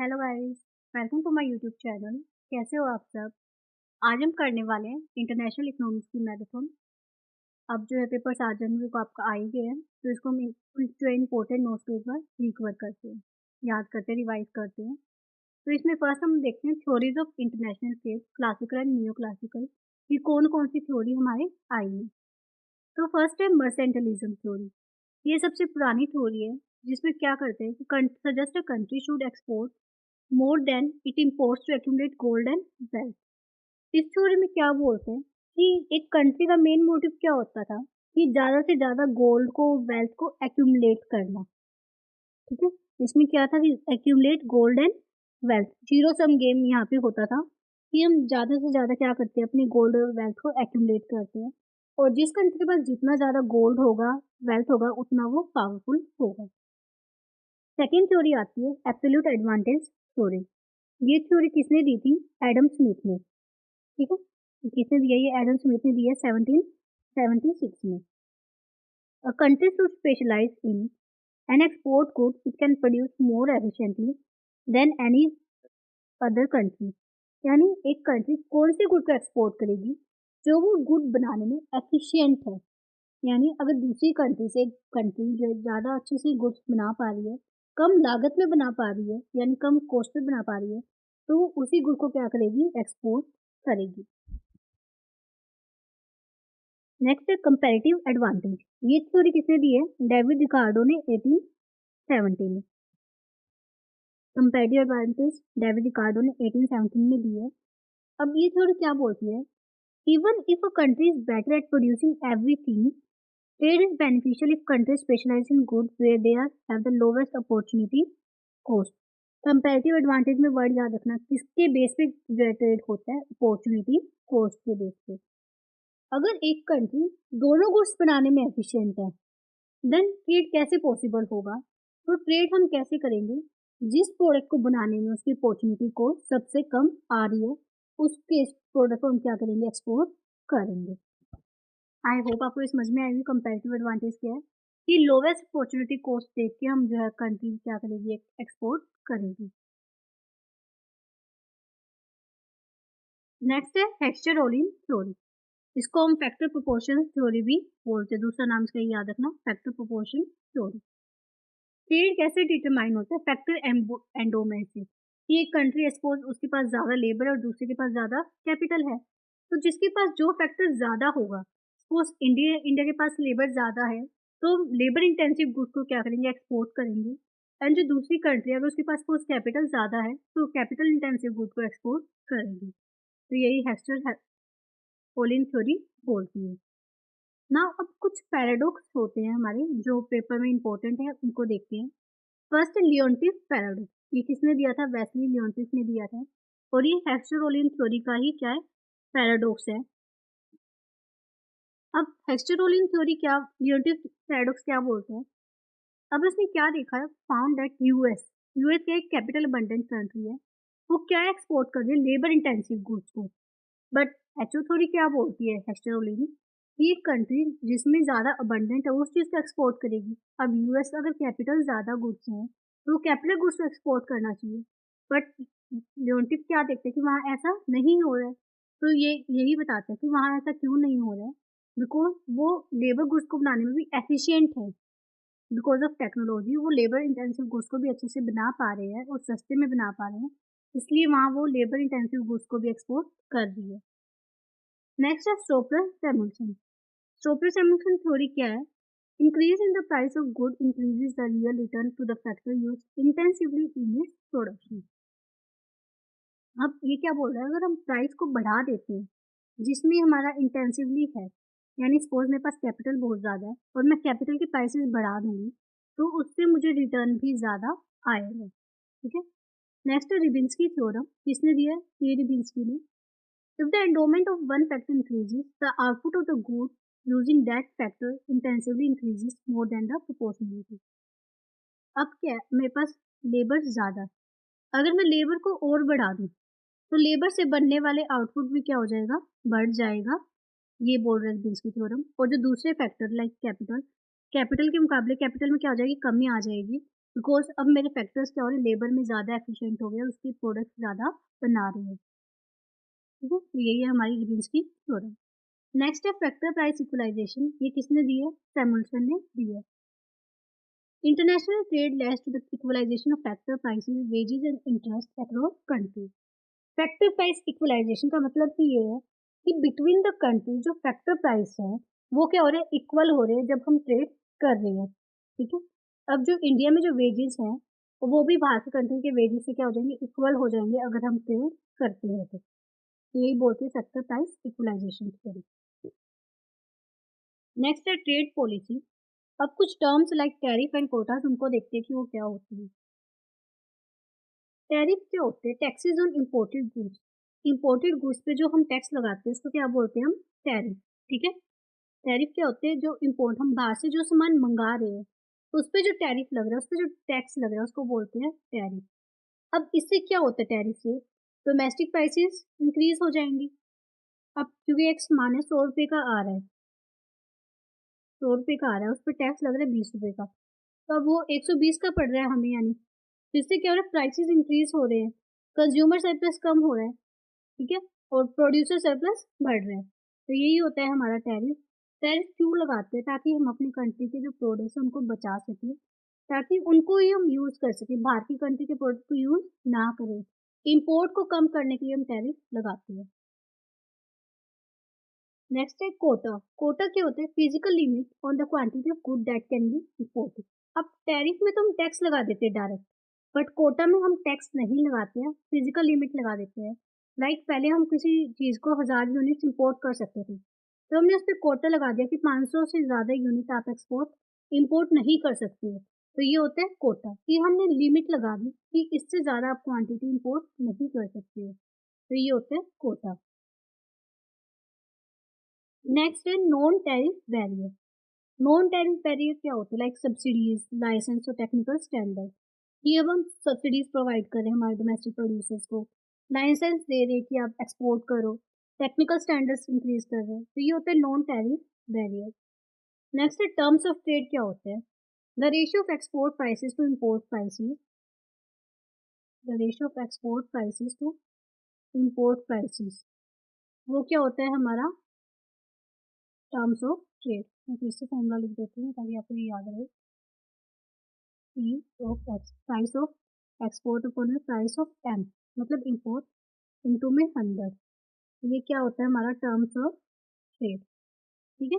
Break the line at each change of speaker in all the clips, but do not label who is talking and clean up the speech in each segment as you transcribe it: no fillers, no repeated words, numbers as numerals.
Hello guys, welcome to my YouTube channel. कैसे हो आप सब? आज हम करने वाले हैं इंटरनेशनल इकोनॉमिक्स की मैराथन। अब जो है पेपर 7 जनवरी को आपका आ ही गया है, तो इसको हम जो इम्पोर्टेंट नोट्स को एक बार रिकवर करते हैं, याद करते हैं, रिवाइज करते हैं। तो इसमें फर्स्ट हम देखते हैं theories of international trade, classical and new classical, कि कौन कौन सी थ्योरी हमारे आई है। तो फर्स्ट है मर्सेंटलिज्म थ्योरी। ये सबसे पुरानी थ्योरी है, जिसमें क्या करते हैं कि suggest a country should export more than it imports to accumulate gold and wealth। इस थ्योरी में क्या बोलते हैं कि एक कंट्री का मेन मोटिव क्या होता था कि ज़्यादा से ज़्यादा गोल्ड को, वेल्थ को एक्यूमुलेट करना। ठीक है, इसमें क्या था कि accumulate gold and wealth, zero sum game यहाँ पे होता था कि हम ज़्यादा से ज़्यादा क्या करते हैं, अपनी गोल्ड और वेल्थ को एक्यूमुलेट करते हैं, और जिस कंट्री के पास जितना ज़्यादा गोल्ड होगा, वेल्थ होगा, उतना वो पावरफुल होगा। सेकेंड थ्योरी आती है एब्सोल्यूट एडवांटेज थ्योरी। ये थ्योरी किसने दी थी? एडम स्मिथ ने। ठीक है, किसने दिया? ये एडम स्मिथ ने दिया 1776 में। A country should specialize in and export goods it can produce more efficiently than any other country। यानी एक कंट्री कौन से गुड को एक्सपोर्ट करेगी जो वो गुड बनाने में एफिशिएंट है। यानी अगर दूसरी कंट्री से एक कंट्री जो ज़्यादा अच्छे से गुड्स बना पा रही है, कम लागत में बना पा रही है, यानी कम कॉस्ट पे बना पा रही है, तो उसी गुड को क्या करेगी? एक्सपोर्ट करेगी। नेक्स्ट है कंपैरेटिव एडवांटेज। ये थ्योरी किसने दी है? डेविड रिकार्डो ने 1870 में। कंपैरेटिव एडवांटेज डेविड रिकार्डो ने 1817 में दी है। अब ये थ्योरी क्या बोलती है? Even if a country is better at producing everything, trade is beneficial if country specialise in goods where they are have the lowest opportunity cost. Comparative advantage में word याद रखना, किसके बेस पे जो ट्रेड होता है? अपॉर्चुनिटी कॉस्ट के base पे। अगर एक कंट्री दोनों गुड्स बनाने में एफिशिएंट है, देन ट्रेड कैसे पॉसिबल होगा? तो ट्रेड हम कैसे करेंगे? जिस प्रोडक्ट को बनाने में उसकी अपॉर्चुनिटी को सबसे कम आ रही है, उसके प्रोडक्ट को हम क्या करेंगे? एक्सपोर्ट करेंगे। आई होप आपको ये समझ में आएगी कंपैरेटिव एडवांटेज क्या है, कि लोवेस्ट अपॉर्चुनिटी कॉस्ट देख के हम जो है कंट्री क्या करेगी? एक्सपोर्ट करेगी। नेक्स्ट है हेक्स्टर रोलिन थ्योरी। इसको हम फैक्टर प्रोपोर्शन थ्योरी भी बोलते हैं, दूसरा नाम इसका याद रखना, फैक्टर प्रोपोर्शन थ्योरी। ट्रेड कैसे डिटरमाइन होता है? फैक्टर एंडोमेंट से, कि एक कंट्री सपोज उसके पास ज़्यादा लेबर है और दूसरे के पास ज़्यादा कैपिटल है, तो जिसके पास जो फैक्टर ज़्यादा होगा, सपोज इंडिया के पास लेबर ज़्यादा है, तो लेबर इंटेंसिव गुड्स को क्या करेंगे? एक्सपोर्ट करेंगे। एंड जो दूसरी कंट्री है, अगर उसके पास सपोज कैपिटल ज़्यादा है, तो कैपिटल इंटेंसिव गुड को एक्सपोर्ट करेंगे। तो यही हेक्स्टर रोलिन थ्योरी बोलती है ना। अब कुछ पैराडॉक्स होते हैं हमारे जो पेपर में इंपॉर्टेंट है, उनको देखते हैं। First Leontief paradox. ये किसने दिया था? वेस्ली लियोन्टिफ ने दिया था, और ये हेक्स्टर-रोलिन थ्योरी का ही क्या है? पैराडॉक्स है। अब हेक्स्टर-रोलिन थ्योरी क्या, लियोन्टिफ पैराडॉक्स क्या बोलते हैं? अब इसने क्या देखा है? फाउंड दैट यूएस क्या एक कैपिटल अबंडेंट कंट्री है, वो क्या एक्सपोर्ट कर रही है? लेबर इंटेंसिव गुड्स को। बट एचओ थ्योरी क्या बोलती है? हेक्स्टर-रोलिन, कि एक कंट्री जिसमें ज़्यादा अबंडेंट है, वो उस चीज़ को एक्सपोर्ट करेगी। अब यूएस अगर कैपिटल ज़्यादा गुड्स हैं, तो कैपिटल गुड्स को एक्सपोर्ट करना चाहिए। बट लियोन्टिफ क्या देखते हैं कि वहाँ ऐसा नहीं हो रहा है। तो ये यही बताते हैं कि वहाँ ऐसा क्यों नहीं हो रहा है, बिकॉज़ वो लेबर गुड्स को बनाने में भी एफिशिएंट है। बिकॉज़ ऑफ टेक्नोलॉजी वो लेबर इंटेंसिव गुड्स को भी अच्छे से बना पा रहे हैं और सस्ते में बना पा रहे हैं, इसलिए वहाँ वो लेबर इंटेंसिव गुड्स को भी एक्सपोर्ट कर रही है। नेक्स्ट है स्टोपर-सैमुअल्सन। स्टोपर-सैमुअल्सन थ्योरी क्या है? Increase in the price of good increases the real return to the factor used intensively in its production. अब ये क्या बोल रहा है? अगर हम प्राइस को बढ़ा देते हैं, जिसमें हमारा इंटेंसिवली है, यानी सपोज मेरे पास कैपिटल बहुत ज़्यादा है और मैं कैपिटल के प्राइसेस बढ़ा दूंगी, तो उससे मुझे रिटर्न भी ज़्यादा आएगा। ठीक है, नेक्स्ट है रिबिन्स्की थ्योरम। किसने दिया है? ये रिबिन्स्की ने। If the endowment of one factor increases, the output of the good using that factor intensively increases more than the proportionality। अब क्या है? मेरे पास लेबर ज़्यादा है, अगर मैं लेबर को और बढ़ा दूँ, तो लेबर से बनने वाले आउटपुट भी क्या हो जाएगा? बढ़ जाएगा। ये बोल रहे हैं रिबिन्स्की थ्योरम। और जो दूसरे फैक्टर लाइक कैपिटल, कैपिटल के मुकाबले कैपिटल में क्या हो जाएगी? कमी आ जाएगी। बिकॉज़ अब मेरे फैक्टर्स क्या हो रहे हैं, लेबर में ज़्यादा एफिशिएंट हो गए, उसकी प्रोडक्ट ज़्यादा बना रही है, ठीक है? तो यही है हमारी ग्रीन्स की थ्योरम। नेक्स्ट है फैक्टर प्राइस इक्वलाइज़ेशन, ये किसने दी है? सैमुअल्सन ने दी है। International trade leads to the equalization of factor prices, wages and interest across countries. Factor price equalisation का मतलब कि ये है कि बिटवीन द कंट्री जो फैक्टर प्राइस है वो क्या हो रहे हैं, इक्वल हो रहे हैं जब हम ट्रेड कर रहे हैं, ठीक है। अब जो इंडिया में जो वेजेस हैं वो भी बाहर के कंट्री के वेजेस से क्या हो जाएंगे, इक्वल हो जाएंगे अगर हम ट्रेड करते हैं तो यही बोलते हैं factor price equalisation theory. Next है ट्रेड पॉलिसी। अब कुछ terms like tariff and quotas उनको देखते हैं कि वो क्या होती है। टैरिफ क्या होते हैं? Taxes on imported goods. Imported goods पे जो हम टैक्स लगाते हैं उसको क्या बोलते हैं हम? टैरिफ, ठीक है। टैरिफ क्या होते हैं? जो इम्पोर्ट हम बाहर से जो सामान मंगा रहे हैं उस पे जो टैरिफ लग रहा है, उस पे जो टैक्स लग रहा है उसको बोलते हैं टैरिफ। अब इससे क्या होता है टैरिफ से? डोमेस्टिक प्राइसेस इंक्रीज हो जाएंगी। अब क्योंकि एक सामान है 100 रुपये का आ रहा है, 100 रुपये का आ रहा है, उस पर टैक्स लग रहा है 20 रुपये का, तो अब वो 120 का पड़ रहा है हमें, यानी जिससे क्या हो रहा है, प्राइसेस इंक्रीज हो रहे हैं, कंज्यूमर सरप्लस कम हो रहा है, ठीक है, और प्रोड्यूसर सरप्लस बढ़ रहा है। तो यही होता है हमारा टैरिफ। टैरिफ क्यों लगाते हैं? ताकि हम अपनी कंट्री के जो प्रोडक्ट्स हैं उनको बचा सकें, ताकि उनको ही हम यूज़ कर सकें, बाहर की कंट्री के प्रोडक्ट को यूज़ ना करें। इम्पोर्ट को कम करने के लिए हम टैरिफ लगाते हैं। नेक्स्ट है कोटा। कोटा क्या होता है? Physical limit on the quantity of good that can be imported. अब टैरिफ में तो हम टैक्स लगा देते हैं डायरेक्ट, बट कोटा में हम टैक्स नहीं लगाते हैं, फिजिकल लिमिट लगा देते हैं। लाइक पहले हम किसी चीज़ को 1000 यूनिट्स इंपोर्ट कर सकते थे, तो हमने उस पर कोटा लगा दिया कि 500 से ज़्यादा यूनिट आप इंपोर्ट नहीं कर सकते हो। तो ये होता है कोटा, कि हमने लिमिट लगा दी कि इससे ज़्यादा आप क्वांटिटी इंपोर्ट नहीं कर सकते हो। तो ये होता है कोटा। नेक्स्ट है non tariff barrier. Non tariff barrier क्या होते हैं? लाइक सब्सिडीज, लाइसेंस और टेक्निकल स्टैंडर्ड। ये अब हम सब्सिडीज प्रोवाइड कर रहे हैं हमारे डोमेस्टिक प्रोड्यूसर्स को, लाइसेंस दे रहे हैं कि आप एक्सपोर्ट करो, टेक्निकल स्टैंडर्ड्स इंक्रीज कर रहे हैं, तो ये होता है नॉन टैरिफ बैरियर। नेक्स्ट है टर्म्स ऑफ ट्रेड। क्या होते हैं? The ratio of export prices to import prices. The ratio of export prices to import prices, वो क्या होता है हमारा? Terms of trade. मैं फिर से फॉर्मूला लिख देती हूँ ताकि आपको ये याद रहे। P of X, price of export upon price of M, मतलब इंपोर्ट इनटू में 100। ये क्या होता है हमारा? टर्म्स ऑफ ट्रेड, ठीक है।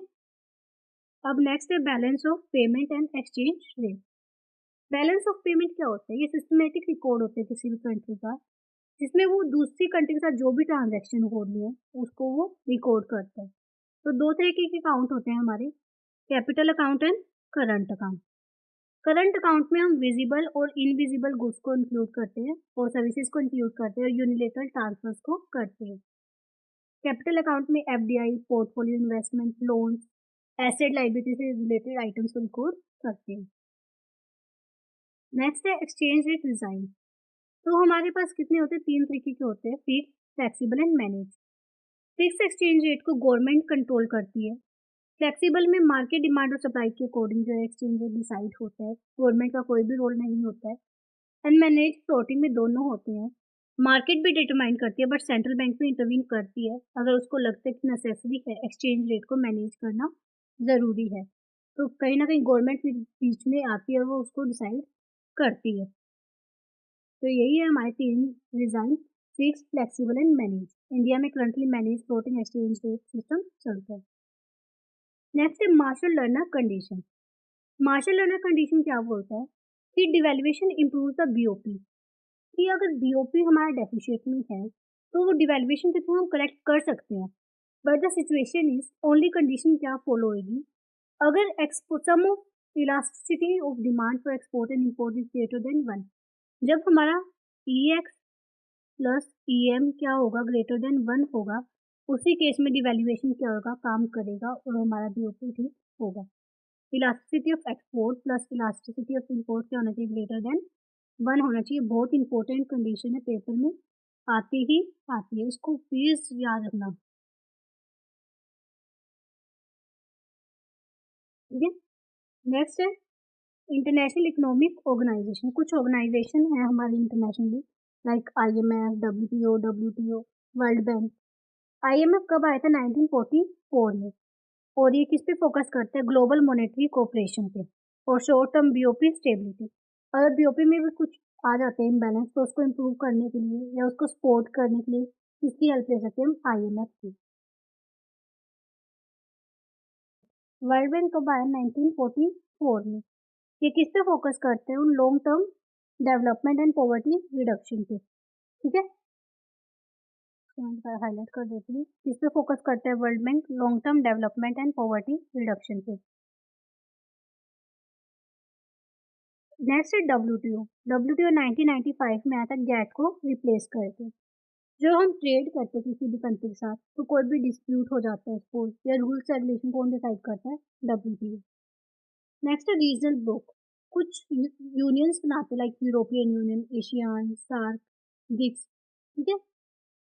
अब नेक्स्ट है balance of payment and exchange rate. Balance of payment क्या होता है? ये सिस्टमेटिक रिकॉर्ड होते हैं किसी भी कंट्री का, जिसमें वो दूसरी कंट्री के साथ जो भी ट्रांजैक्शन हो रही है उसको वो रिकॉर्ड करता है। तो दो तरीके के अकाउंट होते हैं हमारे, capital account and current account. Current account में हम विजिबल और इनविजिबल गुड्स को इंक्लूड करते हैं और सर्विसेज को इंक्लूड करते हैं और यूनिलेटरल ट्रांसफर्स को करते हैं। कैपिटल अकाउंट में FDI, portfolio investment, loans, asset liability से रिलेटेड आइटम्स को इंक्लूड करते हैं। नेक्स्ट है एक्सचेंज रेट डिजाइन। तो हमारे पास कितने होते हैं? 3 तरीके के होते हैं, fix, flexible and manage. Fix exchange rate को गवर्नमेंट कंट्रोल करती है। फ्लेक्सिबल में मार्केट डिमांड और सप्लाई के अकॉर्डिंग जो है एक्सचेंज रेट डिसाइड होता है, गवर्नमेंट का कोई भी रोल नहीं होता है। एंड मैनेज फ्लोटिंग में दोनों होते हैं। मार्केट भी डिटरमाइन करती है बट सेंट्रल बैंक भी इंटरवीन करती है अगर उसको लगता है कि नेसेसरी है, एक्सचेंज रेट को मैनेज करना ज़रूरी है, तो कहीं ना कहीं गवर्नमेंट भी बीच में आती है, वो उसको डिसाइड करती है। तो यही है हमारे 3 design, fix, flexible and manage. India में currently manage floating exchange rate system चलता है। नेक्स्ट है Marshall Lerner condition. Marshall Lerner condition क्या बोलता है कि डिवेल्युएशन इम्प्रूव द बीओपी, कि अगर बीओपी हमारा डेफिशिएट में है तो वो डिवेल्युएशन के थ्रू हम करेक्ट कर सकते हैं। But the situation is only condition क्या फॉलो होगी? अगर sum of elasticity of demand for export and import is greater than 1, जब हमारा E X plus E M क्या होगा? ग्रेटर देन 1 होगा, उसी केस में डिवेल्युएशन क्या होगा? काम करेगा और हमारा बीओपी ठीक होगा। Elasticity of export plus elasticity of import क्या होना चाहिए? ग्रेटर देन 1 होना चाहिए। बहुत इंपॉर्टेंट कंडीशन है, पेपर में आती ही आती है, इसको प्लीज याद रखना, ठीक है। नेक्स्ट है इंटरनेशनल इकोनॉमिक ऑर्गेनाइजेशन, कुछ ऑर्गेनाइजेशन है हमारी internationally, like IMF, WTO, world bank. IMF कब आया था? 1944 में। और ये किस पे फोकस करता है? ग्लोबल मॉनेटरी कोऑपरेशन पे और शॉर्ट टर्म BOP स्टेबिलिटी। अगर BOP में भी कुछ आ जाते हैं इम्बैलेंस, तो उसको इम्प्रूव करने के लिए या उसको सपोर्ट करने के लिए किसकी हेल्प ले सकते हैं हम? IMF की। वर्ल्ड बैंक कब आया? 1944 में। ये किस पे फोकस करते हैं? उन long term development and poverty reduction पे। ठीक है, हाईलाइट कर देती हूँ। किस पे फोकस करते हैं world bank? Long term development and poverty reduction पे। नेक्स्ट है WTO। WTO 1995 में आया था गैट को रिप्लेस करके। जो हम ट्रेड करते हैं किसी भी कंट्री के साथ, तो कोई भी डिस्प्यूट हो जाता है सपोज, या रूल्स रेगुलेशन कौन डिसाइड करता है? WTO। नेक्स्ट है रीजनल ब्लॉक। कुछ यूनियंस बनाते हैं, like European Union, ASEAN, SAARC, BRICS. ठीक है,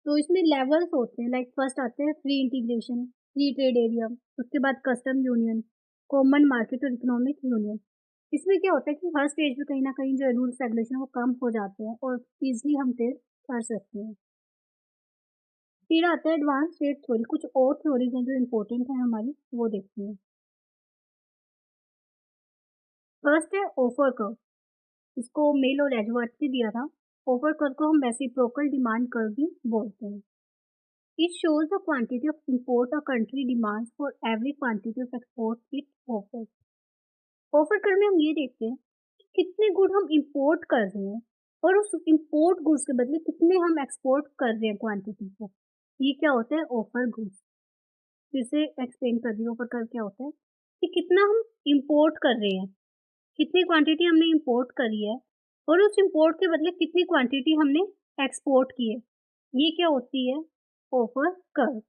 तो इसमें लेवल्स होते हैं, लाइक फर्स्ट आते हैं free integration, free trade area, उसके बाद कस्टम यूनियन, कॉमन मार्केट और इकोनॉमिक यूनियन। इसमें क्या होता है कि हर स्टेज पे कहीं ना कहीं जो रूल्स रेगुलेशन वो कम हो जाते हैं और इजिली हम ट्रेड कर सकते हैं। फिर आता है एडवांस ट्रेड थ्योरी। कुछ और थ्योरीज हैं जो इम्पोर्टेंट है हमारी, वो देखते हैं। फर्स्ट है ऑफर कर्व। इसको मेल और एडवर्ड ने दिया था। ऑफर कर्व को हम रेसिप्रोकल डिमांड कर्व भी बोलते हैं। It shows the quantity of import a country demands for every quantity of export it offers. Offer curve में हम ये देखते हैं कि कितने गुड हम इंपोर्ट कर रहे हैं और उस इंपोर्ट गुड्स के बदले कितने हम एक्सपोर्ट कर रहे हैं क्वांटिटी को। ये क्या होता है? Offer goods. फिर से एक्सप्लेन कर रही हूँ, ऑफर कर्व क्या होता है कि कितना हम इंपोर्ट कर रहे हैं, कितनी क्वांटिटी हमने इंपोर्ट करी है और उस इंपोर्ट के बदले कितनी क्वांटिटी हमने एक्सपोर्ट की है। ये क्या होती है? Offer curve.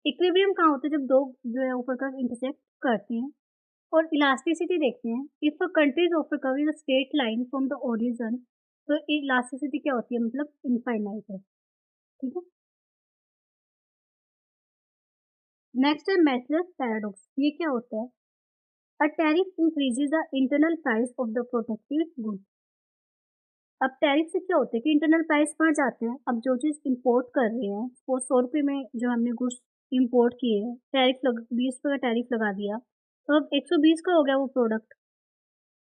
इक्विलिब्रियम कहाँ होता है? जब दो जो है ऑफर कर्व इंटरसेक्ट करते हैं। और इलास्टिसिटी देखते हैं। If a countries offer curve is a straight line from the origin, तो इलास्टिसिटी क्या होती है? मतलब इनफाइनाइट है। ठीक है, नेक्स्ट है मैस्लर पैराडॉक्स। ये क्या होता है? A tariff increases the internal price of the protected good. अब टैरिफ से क्या होता है कि इंटरनल प्राइस बढ़ जाते हैं। अब जो चीज़ इंपोर्ट कर रहे हैं, वो 100 रुपये में जो हमने गुड्स इंपोर्ट किए हैं, टैरिफ लग 20 रुपये का टैरिफ लगा दिया, तो अब 120 का हो गया वो प्रोडक्ट।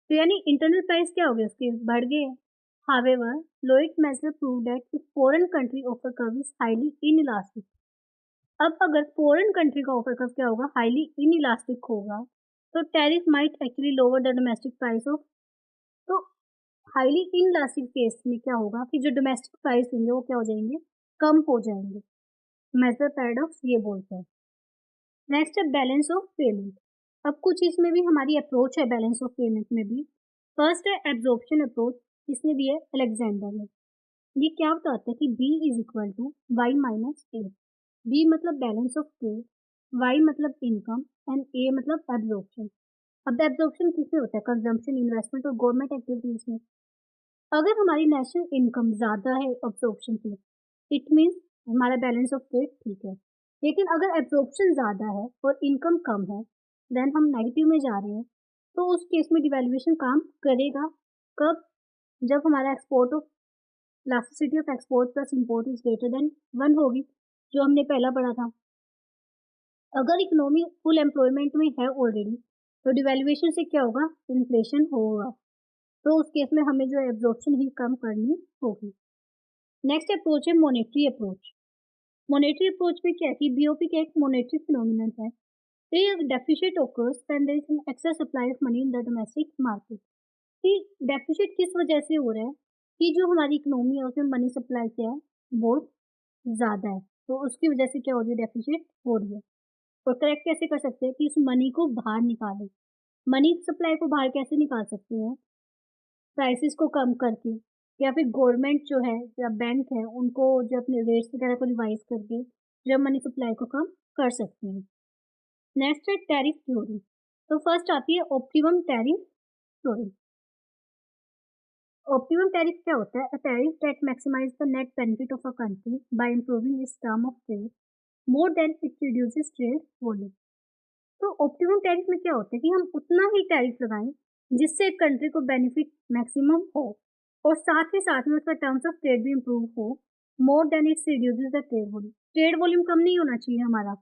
तो यानी इंटरनल प्राइस क्या हो गया उसके? बढ़ गए। However, Lloyd Metzler prove that कि foreign country offer curve is highly inelastic. अब अगर फॉरेन कंट्री का ऑफर कर्व क्या होगा? हाईली इनइलास्टिक होगा, तो tariff might actually lower the domestic price of. तो हाईली इनइलास्टिक केस में क्या होगा कि जो डोमेस्टिक प्राइस होंगे वो क्या हो जाएंगे? कम हो जाएंगे। मेजर पैराडॉक्स ये बोलते हैं। नेक्स्ट है बैलेंस ऑफ पेमेंट। अब कुछ इसमें भी हमारी अप्रोच है बैलेंस ऑफ पेमेंट में भी। फर्स्ट है एब्जॉर्प्शन अप्रोच। इसने दिया है अलेक्जेंडर ने। ये क्या बताता है कि B is equal to Y minus A. B मतलब बैलेंस ऑफ ट्रेड, वाई मतलब इनकम एंड ए मतलब एब्जॉर्प्शन। अब एब्जॉर्प्शन किसमें होता है? कंजम्पशन, इन्वेस्टमेंट और गवर्नमेंट एक्टिविटीज में। अगर हमारी नेशनल इनकम ज़्यादा है एब्जॉर्प्शन से, इट मीन्स हमारा बैलेंस ऑफ ट्रेड ठीक है। लेकिन अगर एब्जॉर्प्शन ज़्यादा है और इनकम कम है, देन हम नेगेटिव में जा रहे हैं, तो उस केस में डिवैल्यूएशन काम करेगा। कब? जब हमारा export of elasticity of export plus import is greater than 1 होगी, जो हमने पहला पढ़ा था। अगर इकोनॉमी फुल एम्प्लॉयमेंट में है ऑलरेडी, तो डिवैल्यूएशन से क्या होगा? इन्फ्लेशन होगा। तो उस केस में हमें जो एब्जॉर्प्शन ही कम करनी होगी। नेक्स्ट अप्रोच है मॉनेटरी अप्रोच। मॉनेटरी अप्रोच में क्या है कि BOP क्या एक मॉनेटरी फिनोमिनन है। ये deficit occurs when there is an excess supply of money in the domestic market। कि डेफिसिट किस वजह से हो रहा है? कि जो हमारी इकोनॉमी है उसमें मनी सप्लाई क्या है? बहुत ज़्यादा है, तो उसकी वजह से क्या हो रही है? डेफिसिट हो रही है। और करेक्ट कैसे कर सकते हैं कि उस मनी को बाहर निकालें? मनी सप्लाई को बाहर कैसे निकाल सकते हैं? प्राइसेस को कम करके, या फिर गवर्नमेंट जो है या बैंक है उनको जो अपने रेट्स वगैरह को रिवाइज करके जो मनी सप्लाई को कम कर सकते हैं। नेक्स्ट है टैरिफ थ्योरी। तो फर्स्ट आती है optimum tariff theory. Optimum tariff क्या होता है? A tariff that maximise the net benefit of a country by improving its term of trade more than it reduces trade volume. तो optimum tariff में क्या होता है कि हम उतना ही टैरिफ लगाएं जिससे एक कंट्री को बेनिफिट मैक्सिमम हो और साथ ही साथ में उसका टर्म्स ऑफ ट्रेड भी इम्प्रूव हो, more than its reduces the trade volume. Trade volume कम नहीं होना चाहिए हमारा,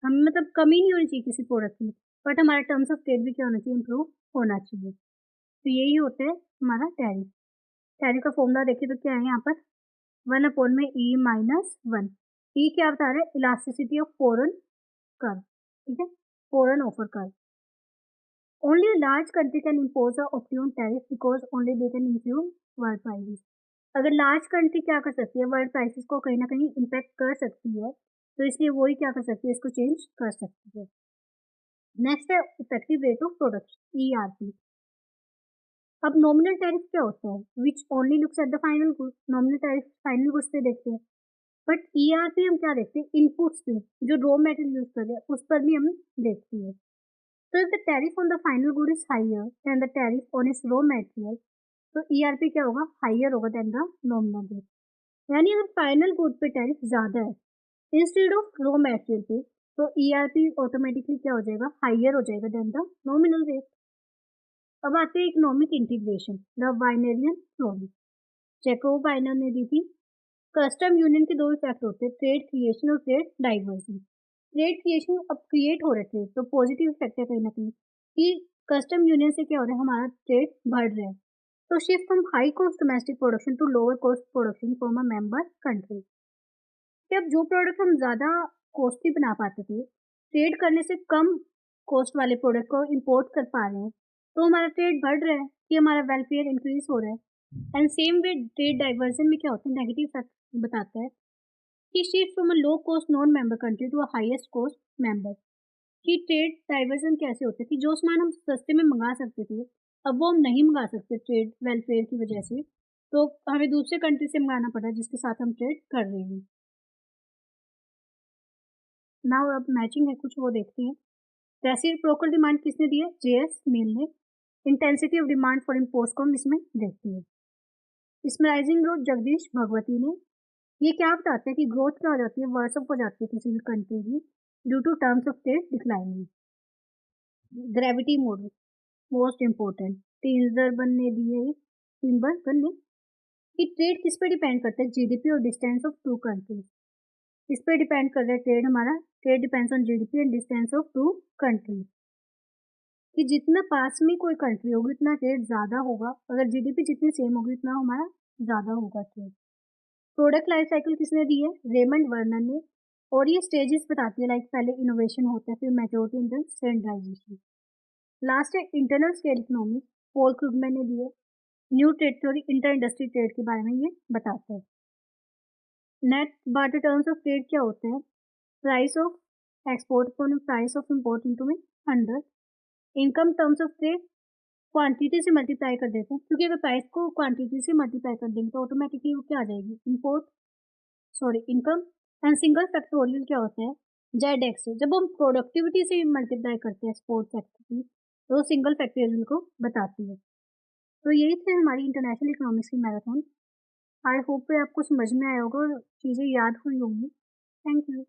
हम मतलब कमी नहीं होनी चाहिए किसी प्रोडक्ट में, बट हमारा टर्म्स ऑफ ट्रेड भी क्या होना चाहिए, इम्प्रूव होना चाहिए। तो यही होता है हमारा टैरिफ। टैरिफ का फॉर्मूला देखिए तो क्या है यहाँ पर, 1 में ई माइनस 1। ई क्या बता रहा है, इलास्टिसिटी ऑफ फॉरेन कर्व, ठीक है, foreign offer curve. Only a large country can impose a optimum tariff because only they can influence world prices. अगर लार्ज कंट्री क्या कर सकती है, वर्ल्ड प्राइसेस को कहीं ना कहीं इम्पैक्ट कर सकती है, तो इसलिए वही क्या कर सकती है, इसको चेंज कर सकती है। नेक्स्ट है effective rate of production, ERP. अब नॉमिनल टैरिफ क्या होता है, which only looks at the final good. Nominal tariff final goods पे देखते हैं, बट ईआरपी हम क्या देखते हैं, इनपुट्स पे, जो रॉ मेटेरियल यूज कर रहे हैं उस पर भी हम देखते हैं। So if the tariff on the final good is higher than the tariff on its raw material, तो ERP क्या होगा, हाइयर होगा देन द नॉमिनल रेट। यानी अगर फाइनल गुड पे टैरिफ ज़्यादा है इंस्टेड ऑफ रॉ मेटेरियल पे, तो ERP ऑटोमेटिकली क्या हो जाएगा, हाइयर हो जाएगा देन द नॉमिनल रेट। अब आते हैं economic integration, the Vinerian theory. Jacob Viner ने दी थी। कस्टम यूनियन के दो इफेक्ट होते हैं, ट्रेड क्रिएशन और ट्रेड डाइवर्जन। ट्रेड क्रिएशन अब क्रिएट हो रहे थे तो पॉजिटिव इफेक्ट है कहीं ना कहीं कि कस्टम यूनियन से क्या हो रहा है, हमारा ट्रेड बढ़ रहा है। तो shift from high cost domestic production to lower cost production from a member country, कि अब जो प्रोडक्ट हम ज़्यादा कॉस्टली बना पाते थे, ट्रेड करने से कम कॉस्ट वाले प्रोडक्ट को इम्पोर्ट कर पा रहे हैं, तो हमारा ट्रेड बढ़ रहा है, कि हमारा वेलफेयर इंक्रीज हो रहा है। And same way trade diversion में क्या होता है, नेगेटिव इफेक्ट बताता है कि shift from a low cost non member country to a highest cost member. कि ट्रेड डाइवर्जन कैसे होते हैं कि जो सामान हम सस्ते में मंगा सकते थे, अब वो हम नहीं मंगा सकते ट्रेड वेलफेयर की वजह से, तो हमें दूसरे कंट्री से मंगाना पड़ा जिसके साथ हम ट्रेड कर रहे हैं। नाउ अब मैचिंग है कुछ, वो देखते हैं। रेसिप्रोकल डिमांड किसने दी है, जेएस मिल ने। Intensity of demand for imports को हम इसमें देखते हैं। इसमें राइजिंग ग्रोथ जगदीश भगवती ने। ये क्या बताते हैं कि ग्रोथ क्या हो जाती है, वर्सअप हो जाती है किसी भी कंट्री की due to terms of trade declining. Gravity model most important, टीन्जरबर्ग ने दिए, टिम्बरबर्ग ने, कि ट्रेड किस पे डिपेंड करता है, जीडीपी और डिस्टेंस ऑफ टू कंट्रीज। इस पे डिपेंड कर रहा है ट्रेड हमारा, trade depends on GDP and distance of two countries. कि जितना पास में कोई कंट्री होगी उतना ट्रेड ज़्यादा होगा, अगर जीडीपी जितनी सेम होगी उतना हमारा ज़्यादा होगा ट्रेड। प्रोडक्ट लाइफ साइकिल किसने दी है, रेमंड वर्नर ने। और ये स्टेजेस बताती है, लाइक पहले इनोवेशन होता है, फिर maturity and then standardisation. Last है internal scale economics, Paul Krugman ने दी है। New trade theory inter industry trade के बारे में ये बताता है। Net barter terms of trade क्या होते हैं, price of export upon price of import into में 100। Income terms of trade quantity से मल्टीप्लाई कर देते हैं, क्योंकि अगर प्राइस को क्वांटिटी से मल्टीप्लाई कर देंगे तो ऑटोमेटिकली वो क्या आ जाएगी, इनकम। एंड सिंगल फैक्टोरियल क्या होता है, जेड एक्स से जब हम प्रोडक्टिविटी से मल्टीप्लाई करते हैं एक्सपोर्ट फैक्टर की, तो सिंगल फैक्टोरियल को बताती है। तो यही थे हमारी इंटरनेशनल इकोनॉमिक्स की मैराथन। आई होप कि आपको समझ में आया होगा और चीज़ें याद हुई होंगी। Thank you.